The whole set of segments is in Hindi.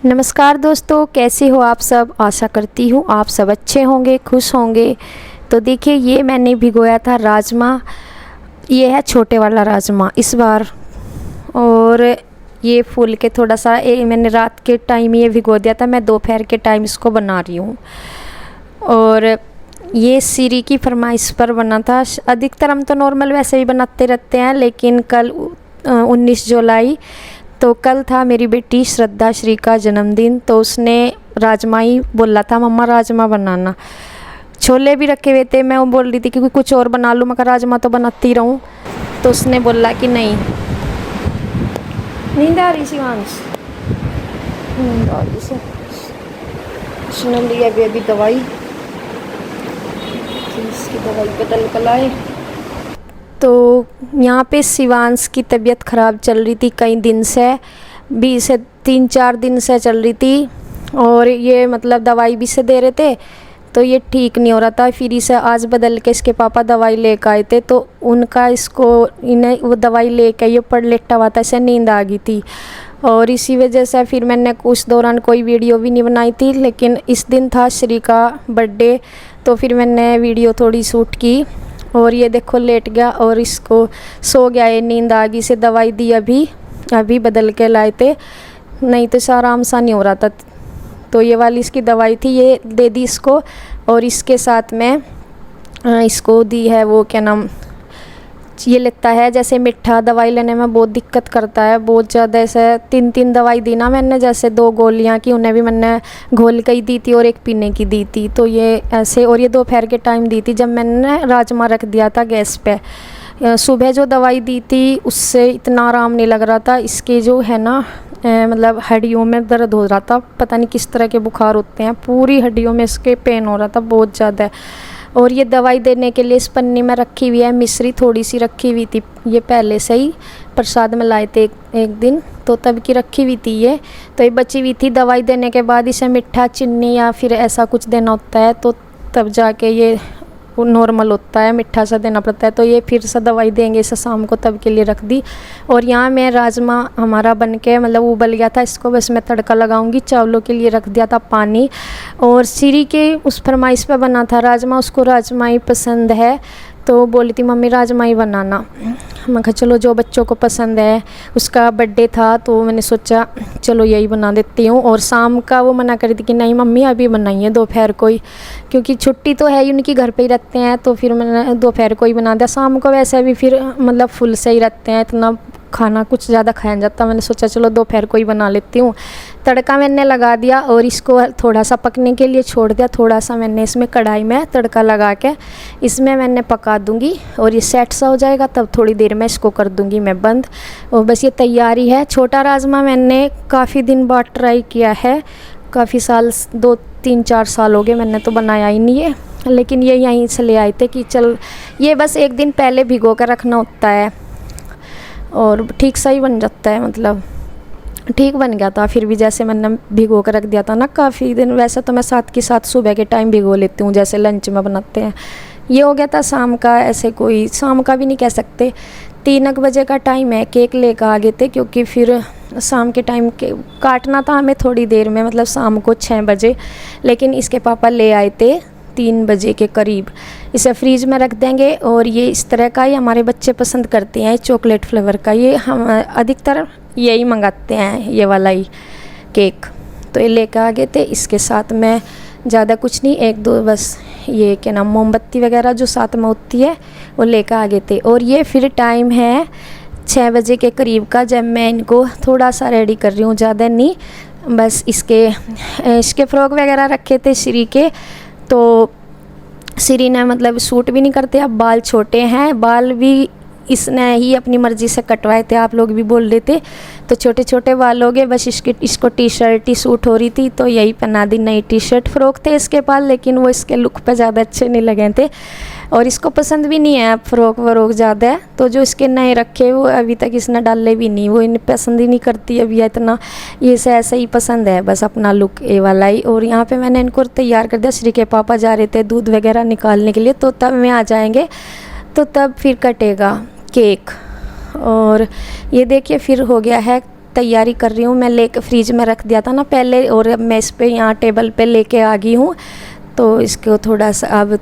नमस्कार दोस्तों, कैसे हो आप सब। आशा करती हूँ आप सब अच्छे होंगे, खुश होंगे। तो देखिए, ये मैंने भिगोया था राजमा। ये है छोटे वाला राजमा इस बार। और ये फूल के थोड़ा सा मैंने रात के टाइम ये भिगो दिया था। मैं दोपहर के टाइम इसको बना रही हूँ। और ये सीरी की फरमाइश पर बना था। अधिकतर हम तो नॉर्मल वैसे ही बनाते रहते हैं, लेकिन कल 19 जुलाई तो कल था मेरी बेटी श्रद्धा श्री का जन्मदिन। तो उसने राजमा ही बोला था, मम्मा राजमा बनाना। छोले भी रखे हुए थे, मैं वो बोल रही थी कि कुछ और बना लूँ, मगर राजमा तो बनाती रहूँ। तो उसने बोला कि नहीं। नींद आ रही शिवांश, नींद आ रही से। उसने ली अभी दवाई, इसकी दवाई बदल कर लाए। तो यहाँ पे शिवांश की तबीयत ख़राब चल रही थी कई दिन से, 20 से 3-4 दिन से चल रही थी। और ये मतलब दवाई भी से दे रहे थे, तो ये ठीक नहीं हो रहा था। फिर इसे आज बदल के इसके पापा दवाई लेकर आए थे, तो उनका इन्हें वो दवाई लेकर ये ऊपर लेटा हुआ था, इसे नींद आ गई थी। और इसी वजह से फिर मैंने उस दौरान कोई वीडियो भी नहीं बनाई थी। लेकिन इस दिन था श्री का बर्थडे, तो फिर मैंने वीडियो थोड़ी शूट की। और ये देखो लेट गया और इसको सो गया, ये नींद आ गई। इसे दवाई दी अभी बदल के लाए थे, नहीं तो इसे आराम सा नहीं हो रहा था। तो ये वाली इसकी दवाई थी, ये दे दी इसको। और इसके साथ में इसको दी है वो क्या नाम, ये लेता है जैसे मीठा। दवाई लेने में बहुत दिक्कत करता है, बहुत ज़्यादा। ऐसे 3 दवाई दी ना मैंने, जैसे 2 गोलियां की, उन्हें भी मैंने घोल के ही दी थी और एक पीने की दी थी। तो ये ऐसे, और ये दोपहर के टाइम दी थी जब मैंने राजमा रख दिया था गैस पे। सुबह जो दवाई दी थी उससे इतना आराम नहीं लग रहा था। इसके जो है ना मतलब हड्डियों में दर्द हो रहा था, पता नहीं किस तरह के बुखार होते हैं, पूरी हड्डियों में इसके पेन हो रहा था बहुत ज़्यादा। और ये दवाई देने के लिए इस पन्नी में रखी हुई है मिश्री, थोड़ी सी रखी हुई थी। ये पहले से ही प्रसाद में लाए थे एक दिन, तो तब की रखी हुई थी ये। तो ये बची हुई थी। दवाई देने के बाद इसे मीठा, चीनी या फिर ऐसा कुछ देना होता है, तो तब जाके ये नॉर्मल होता है, मीठा सा देना पड़ता है। तो ये फिर से दवाई देंगे इसे शाम को, तब के लिए रख दी। और यहाँ मैं राजमा हमारा बन के मतलब उबल गया था, इसको बस मैं तड़का लगाऊंगी। चावलों के लिए रख दिया था पानी। और सीरी के उस फरमाइश पे बना था राजमा, उसको राजमा ही पसंद है, तो बोली थी मम्मी राजमा ही बनाना। मैं कहा चलो जो बच्चों को पसंद है। उसका बर्थडे था तो मैंने सोचा चलो यही बना देती हूँ। और शाम का वो मना कर दी कि नहीं मम्मी अभी बनाइए दोपहर को ही, क्योंकि छुट्टी तो है ही उनकी, घर पे ही रहते हैं। तो फिर मैंने दोपहर को ही बना दिया। शाम को वैसे भी फिर मतलब फुल से ही रहते हैं, इतना खाना कुछ ज़्यादा खाया जाता। मैंने सोचा चलो दोपहर को ही बना लेती हूँ। तड़का मैंने लगा दिया और इसको थोड़ा सा पकने के लिए छोड़ दिया। थोड़ा सा मैंने इसमें कढ़ाई में तड़का लगा के इसमें मैंने पका दूँगी, और ये सेट सा हो जाएगा तब थोड़ी देर में इसको कर दूँगी मैं बंद। और बस ये तैयारी है। छोटा राजमा मैंने काफ़ी दिन बाद ट्राई किया है, काफ़ी साल 2-3-4 साल हो गए मैंने तो बनाया ही नहीं है। लेकिन ये यहीं से ले आए थे कि चल ये बस एक दिन पहले भिगो कर रखना होता है और ठीक सही बन जाता है। मतलब ठीक बन गया था फिर भी, जैसे मैंने भिगो कर रख दिया था ना काफ़ी दिन। वैसे तो मैं साथ के साथ सुबह के टाइम भिगो लेती हूँ, जैसे लंच में बनाते हैं। ये हो गया था शाम का, ऐसे कोई शाम का भी नहीं कह सकते, 3 बजे का टाइम है। केक लेकर आ गए थे, क्योंकि फिर शाम के टाइम के काटना था हमें थोड़ी देर में, मतलब शाम को 6 बजे। लेकिन इसके पापा ले आए थे 3 बजे के करीब। इसे फ्रीज में रख देंगे। और ये इस तरह का ही हमारे बच्चे पसंद करते हैं, चॉकलेट फ्लेवर का। ये हम अधिकतर यही मंगाते हैं, ये वाला ही केक। तो ये लेकर आ गए थे। इसके साथ में ज़्यादा कुछ नहीं, 1-2 बस ये क्या नाम मोमबत्ती वगैरह जो साथ में होती है वो लेकर आ गए थे। और ये फिर टाइम है 6 बजे के करीब का, जब मैं इनको थोड़ा सा रेडी कर रही हूँ, ज़्यादा नहीं। बस इसके फ्रॉक वगैरह रखे थे श्री के। तो श्री ने मतलब सूट भी नहीं करते, अब बाल छोटे हैं, बाल भी इसने ही अपनी मर्ज़ी से कटवाए थे, आप लोग भी बोल रहे थे। तो छोटे छोटे बाल हो गए। बस इसको टी-शर्ट ही सूट हो रही थी, तो यही पहना दी। नई टी-शर्ट। फ्रॉक थे इसके पास, लेकिन वो इसके लुक पे ज़्यादा अच्छे नहीं लगे थे, और इसको पसंद भी नहीं है फ्रॉक वरॉक ज़्यादा। तो जो इसके नए रखे वो अभी तक इसने डाले भी नहीं, वो इन्हें पसंद ही नहीं करती अभी इतना। ये से ऐसे ही पसंद है बस अपना लुक ए वाला ही। और यहाँ पे मैंने इनको तैयार कर दिया। श्री के पापा जा रहे थे दूध वगैरह निकालने के लिए, तो तब में आ जाएंगे, तो तब फिर कटेगा केक। और ये देखिए फिर हो गया है तैयारी कर रही हूँ। मैं लेके फ्रिज में रख दिया था ना पहले, और अब मैं इस पे यहाँ टेबल पे लेके आ गई हूँ। तो इसको थोड़ा सा अब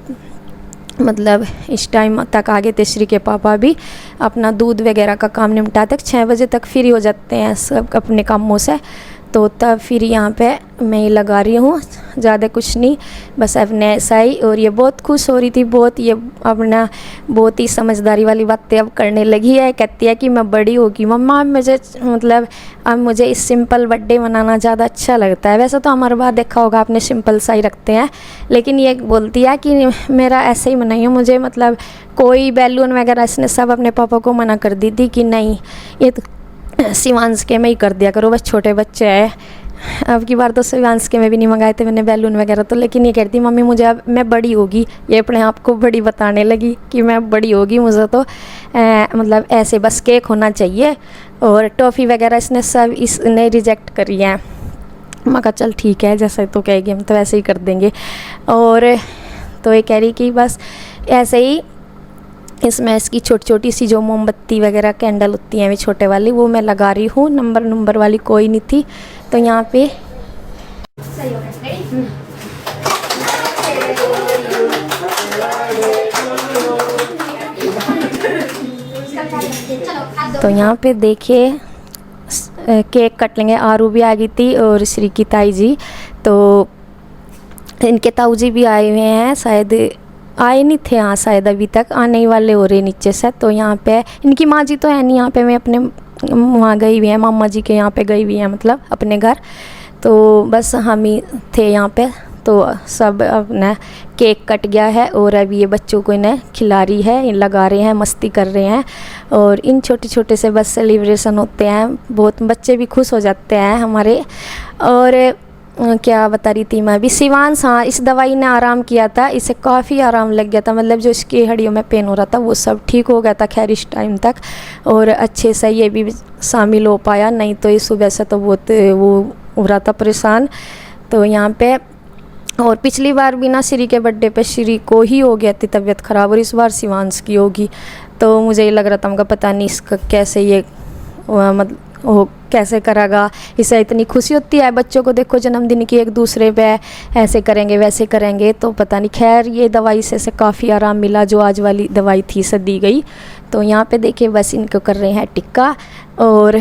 मतलब इस टाइम तक आ गए थे श्री के पापा भी, अपना दूध वगैरह का काम निपटा तक 6 बजे तक फ्री हो जाते हैं सब अपने कामों से। तो तब फिर यहाँ पे मैं ये लगा रही हूँ, ज़्यादा कुछ नहीं, बस अपने ऐसा ही। और ये बहुत खुश हो रही थी, बहुत ये अपना बहुत ही समझदारी वाली बातें अब करने लगी है। कहती है कि मैं बड़ी होगी मम्मा, अब मुझे मतलब अब मुझे इस सिंपल बर्थडे मनाना ज़्यादा अच्छा लगता है। वैसे तो हमारे बार देखा होगा आपने सिंपल सा ही रखते हैं, लेकिन ये बोलती है कि मेरा ऐसे ही मनाइए, मुझे मतलब कोई बैलून वगैरह इसने सब अपने पापा को मना कर दी थी कि नहीं ये तो शिवांश के में ही कर दिया करो, बस छोटे बच्चे हैं। अब की बार तो शिवांश के में भी नहीं मंगाए थे मैंने बैलून वगैरह तो, लेकिन ये कहती मम्मी मुझे अब मैं बड़ी होगी, ये अपने आप को बड़ी बताने लगी कि मैं बड़ी होगी, मुझे तो मतलब ऐसे बस केक होना चाहिए। और टॉफ़ी वगैरह इसने सब इसने रिजेक्ट करी है। मैं कहा चल ठीक है, जैसे तो कहेगी हम तो वैसे ही कर देंगे। और तो ये कह रही कि बस ऐसे ही इसमें इसकी छोटी छोटी सी जो मोमबत्ती वगैरह कैंडल होती हैं वे छोटे वाली, वो मैं लगा रही हूँ। नंबर वाली कोई नहीं थी, तो यहाँ पे तो यहाँ पे देखिए केक कट लेंगे। आरू भी आ गई थी और श्री की ताई जी, तो इनके ताऊ जी भी आए हुए हैं, शायद आए नहीं थे हाँ, शायद अभी तक आने ही वाले हो रहे नीचे से। तो यहाँ पे इनकी माँ जी तो है नहीं यहाँ पे, मैं अपने वहाँ गई हुई हैं, मामा जी के यहाँ पे गई हुई हैं, मतलब अपने घर। तो बस हम ही थे यहाँ पे। तो सब अपना केक कट गया है और अभी ये बच्चों को इन्हें खिला रही है, लगा रहे हैं, मस्ती कर रहे हैं। और इन छोटे छोटे से बस सेलिब्रेशन होते हैं, बहुत बच्चे भी खुश हो जाते हैं हमारे। और क्या बता रही थी मैं अभी, शिवांश हाँ, इस दवाई ने आराम किया था, इसे काफ़ी आराम लग गया था, मतलब जो इसकी हड्डियों में पेन हो रहा था वो सब ठीक हो गया था खैर इस टाइम तक। और अच्छे से ये भी शामिल हो पाया, नहीं तो इस सुबह से तो बहुत वो हो रहा था परेशान। तो यहाँ पे और पिछली बार भी ना श्री के बर्थडे पे श्री को ही हो गया थी तबीयत ख़राब, और इस बार शिवांश की होगी। तो मुझे ये लग रहा था, उनका पता नहीं इसका कैसे ये मतलब वो कैसे करेगा। इसे इतनी खुशी होती है बच्चों को, देखो जन्मदिन की एक दूसरे पे ऐसे करेंगे वैसे करेंगे, तो पता नहीं। खैर ये दवाई से काफ़ी आराम मिला, जो आज वाली दवाई थी से दी गई। तो यहाँ पे देखिए बस इनको कर रहे हैं टिक्का और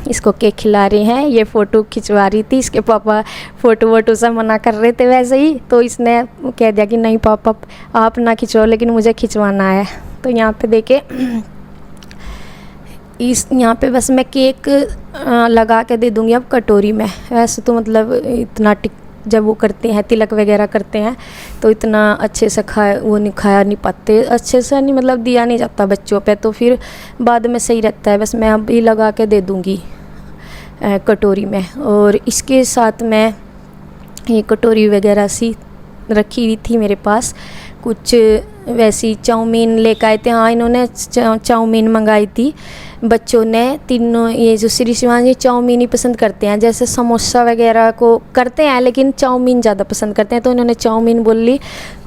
इसको केक खिला रहे हैं। ये फ़ोटो खिंचवा रही थी, इसके पापा फ़ोटो वोटो सब मना कर रहे थे वैसे ही, तो इसने कह दिया कि नहीं पापा आप ना खिंचवाओ, लेकिन मुझे खिंचवाना है। तो यहाँ पे देखे यहाँ पे बस मैं केक लगा के दे दूँगी अब कटोरी में। वैसे तो मतलब इतना जब वो करते हैं तिलक वगैरह करते हैं तो इतना अच्छे से खाया नहीं पाते, अच्छे से नहीं मतलब दिया नहीं जाता बच्चों पे, तो फिर बाद में सही रहता है। बस मैं अभी लगा के दे दूँगी कटोरी में। और इसके साथ मैं ये कटोरी वगैरह सी रखी हुई थी मेरे पास, कुछ वैसी चाउमीन लेकर आए थे। हाँ इन्होंने चाउमीन मंगाई थी बच्चों ने तीनों। ये जो श्री शिवांश ये चाउमीन ही पसंद करते हैं, जैसे समोसा वगैरह को करते हैं लेकिन चाउमीन ज़्यादा पसंद करते हैं, तो इन्होंने चाउमीन बोल ली।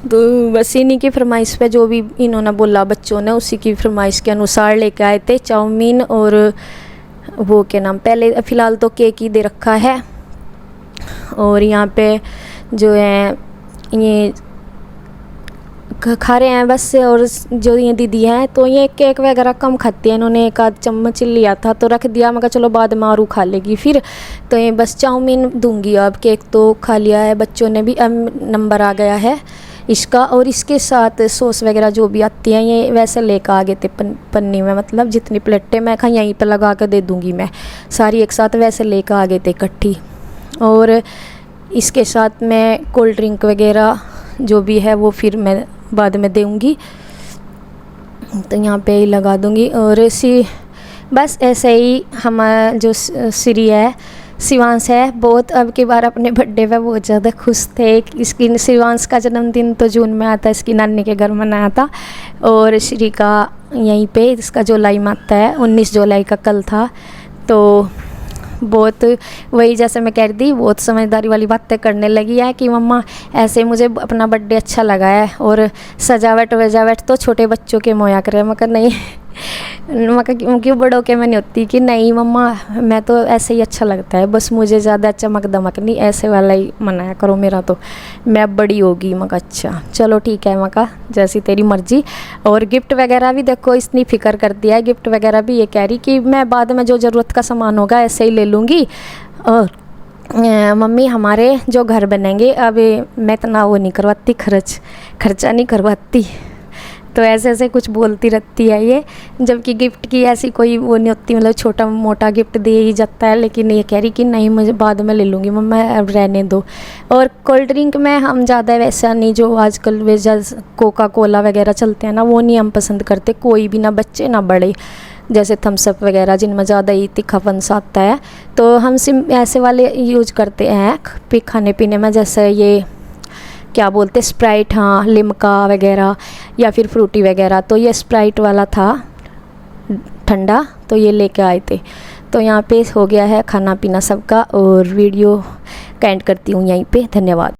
तो बस इन्हीं की फरमाइश पे जो भी इन्होंने बोला बच्चों ने उसी की फरमाइश के अनुसार लेकर आए थे चाउमीन। और वो क्या नाम, पहले फ़िलहाल तो केक ही दे रखा है। और यहाँ पे जो है ये खा रहे हैं बस। और जो ये दीदी हैं तो ये केक वगैरह कम खाती है, इन्होंने एक आध चम्मच लिया था तो रख दिया, मैं कहा चलो बाद में आरू खा लेगी फिर। तो ये बस चाउमीन दूंगी अब, केक तो खा लिया है बच्चों ने भी। अब नंबर आ गया है इसका। और इसके साथ सॉस वगैरह जो भी आती हैं ये वैसे लेकर आ गए थे पन्नी में, मतलब जितनी प्लेटें मैं कहा यहीं पर लगा कर दे दूँगी मैं सारी एक साथ, वैसे लेकर आ गए थे इकट्ठी। और इसके साथ मैं कोल्ड ड्रिंक वगैरह जो भी है वो फिर मैं बाद में दूँगी, तो यहाँ पे ही लगा दूँगी। और बस ऐसे ही हमारा जो श्री है शिवांश है बहुत अब की बार अपने बर्थडे पे बहुत ज़्यादा खुश थे। इसकी शिवांश का जन्मदिन तो जून में आता है, इसकी नानी के घर मनाया था। और श्री का यहीं पे इसका जुलाई में आता है, 19 जुलाई का कल था। तो बहुत वही जैसे मैं कह रही थी बहुत समझदारी वाली बातें करने लगी है कि मम्मा ऐसे मुझे अपना बर्थडे अच्छा लगा है, और सजावट वजावट तो छोटे बच्चों के मोया करे। मैं कहा नहीं मैं क्यों बड़ों के मैंने होती कि नहीं मम्मा मैं तो ऐसे ही अच्छा लगता है, बस मुझे ज़्यादा चमक दमक नहीं, ऐसे वाला ही मनाया करो मेरा, तो मैं बड़ी होगी। मैं अच्छा चलो ठीक है, मैं जैसी तेरी मर्ज़ी। और गिफ्ट वगैरह भी देखो इतनी फ़िक्र कर दिया है, गिफ्ट वगैरह भी ये कह रही कि मैं बाद में जो ज़रूरत का सामान होगा ऐसे ही ले लूँगी। और मम्मी हमारे जो घर बनेंगे अब मैं इतना वो नहीं करवाती, खर्चा नहीं करवाती। तो ऐसे ऐसे कुछ बोलती रहती है ये, जबकि गिफ्ट की ऐसी कोई वो नहीं होती, मतलब छोटा मोटा गिफ्ट दे ही जाता है। लेकिन ये कह रही कि नहीं मुझे बाद में ले लूँगी मम्मा, अब रहने दो। और कोल्ड ड्रिंक में हम ज़्यादा वैसा नहीं, जो आजकल वे कोका कोला वगैरह चलते हैं ना, वो नहीं हम पसंद करते, कोई भी, ना बच्चे ना बड़े। जैसे थम्स अप वगैरह जिनमें ज़्यादा ही तीखापन सा आता है, तो हम ऐसे वाले यूज करते हैं खाने पीने में। जैसे ये क्या बोलते स्प्राइट, हाँ लिम्का वगैरह या फिर फ्रूटी वगैरह। तो ये स्प्राइट वाला था ठंडा, तो ये लेके आए थे। तो यहाँ पे हो गया है खाना पीना सबका, और वीडियो का एंड करती हूँ यहीं पे। धन्यवाद।